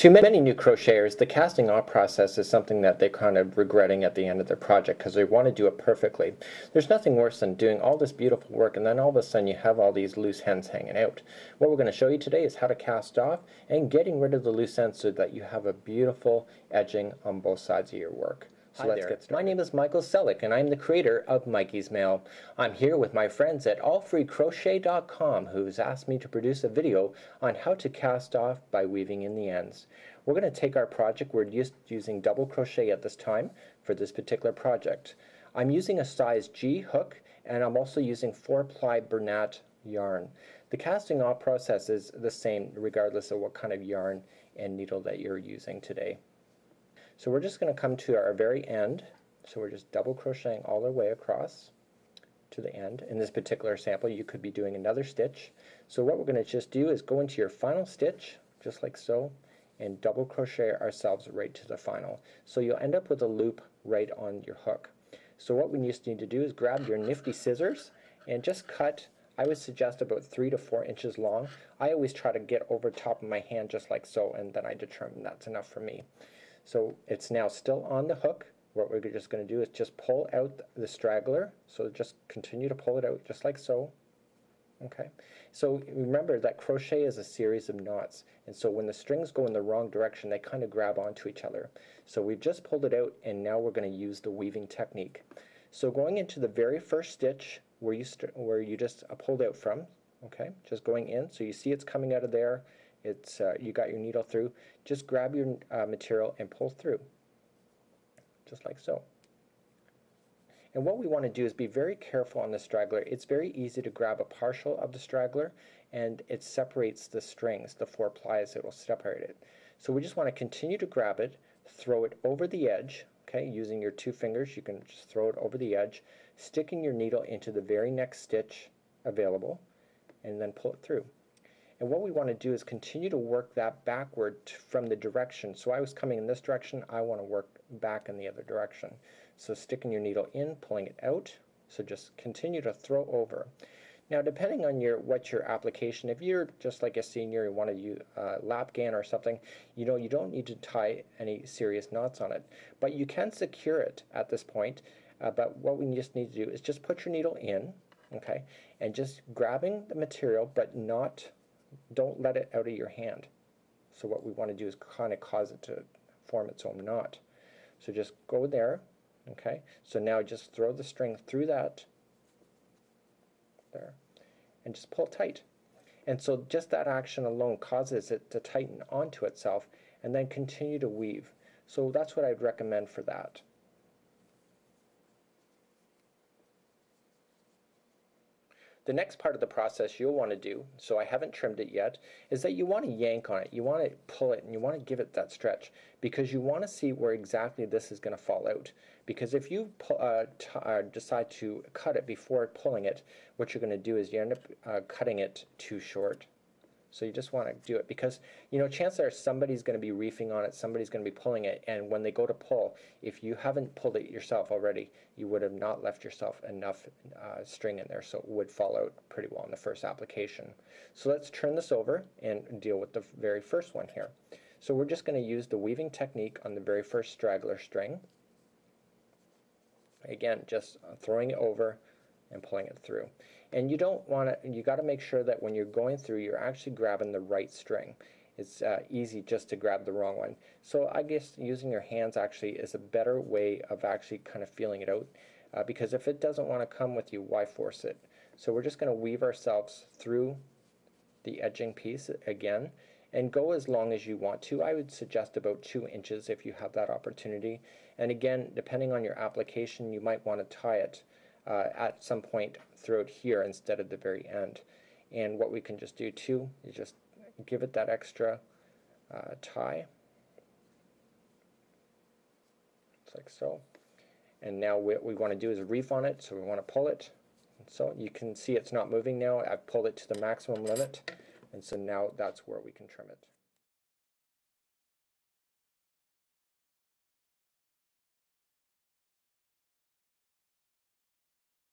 To many new crocheters, the casting off process is something that they're kind of regretting at the end of their project because they want to do it perfectly. There's nothing worse than doing all this beautiful work and then all of a sudden you have all these loose ends hanging out. What we're going to show you today is how to cast off and getting rid of the loose ends so that you have a beautiful edging on both sides of your work. So let's get started. My name is Michael Selleck and I'm the creator of Mikey's Mail. I'm here with my friends at allfreecrochet.com who's asked me to produce a video on how to cast off by weaving in the ends. We're going to take our project, we're just using double crochet at this time for this particular project. I'm using a size G hook and I'm also using 4-ply Bernat yarn. The casting off process is the same regardless of what kind of yarn and needle that you're using today. So we're just going to come to our very end. So we're just double crocheting all the way across to the end. In this particular sample you could be doing another stitch. So what we're going to just do is go into your final stitch just like so and double crochet ourselves right to the final. So you'll end up with a loop right on your hook. So what we just need to do is grab your nifty scissors and just cut, I would suggest about 3 to 4 inches long. I always try to get over top of my hand just like so, and then I determine that's enough for me. So it's now still on the hook. What we're just going to do is just pull out the straggler. So just continue to pull it out just like so. Okay. So remember that crochet is a series of knots, and so when the strings go in the wrong direction they kind of grab onto each other. So we've just pulled it out and now we're going to use the weaving technique. So going into the very first stitch where you just pulled out from, okay, just going in, so you see it's coming out of there. It's you got your needle through. Just grab your material and pull through, just like so. And what we want to do is be very careful on the straggler. It's very easy to grab a partial of the straggler and it separates the strings, the 4 plies, it will separate it. So we just want to continue to grab it, throw it over the edge, okay, using your 2 fingers you can just throw it over the edge, sticking your needle into the very next stitch available and then pull it through. And what we want to do is continue to work that backward from the direction. So I was coming in this direction, I want to work back in the other direction. So sticking your needle in, pulling it out, so just continue to throw over. Now depending on what your application, if you're just like a senior, you want to use lap gan or something, you don't need to tie any serious knots on it. But you can secure it at this point, but what we just need to do is just put your needle in, okay, and just grabbing the material but don't let it out of your hand. So what we want to do is kind of cause it to form its own knot. So just go there, okay? So now just throw the string through that, there, and just pull tight. And so just that action alone causes it to tighten onto itself and then continue to weave. So that's what I'd recommend for that. The next part of the process you'll want to do, so I haven't trimmed it yet, is that you want to yank on it. You want to pull it and you want to give it that stretch because you want to see where exactly this is going to fall out. Because if you decide to cut it before pulling it, what you're going to do is you end up cutting it too short. So you just want to do it because, chances are somebody's going to be reefing on it, somebody's going to be pulling it, and when they go to pull, if you haven't pulled it yourself already, you would have not left yourself enough string in there, so it would fall out pretty well in the first application. So let's turn this over and deal with the very first one here. So we're just going to use the weaving technique on the very first straggler string. Again, just throwing it over and pulling it through. And you don't want to, you got to make sure that when you're going through you're actually grabbing the right string. It's easy just to grab the wrong one. So I guess using your hands actually is a better way of actually kind of feeling it out because if it doesn't want to come with you, why force it? So we're just going to weave ourselves through the edging piece again and go as long as you want to. I would suggest about 2 inches if you have that opportunity. And again, depending on your application, you might want to tie it at some point throughout here instead of the very end. And what we can just do too is just give it that extra tie, just like so. And now what we want to do is reef on it, so we want to pull it. And so you can see it's not moving now. I've pulled it to the maximum limit, and so now that's where we can trim it.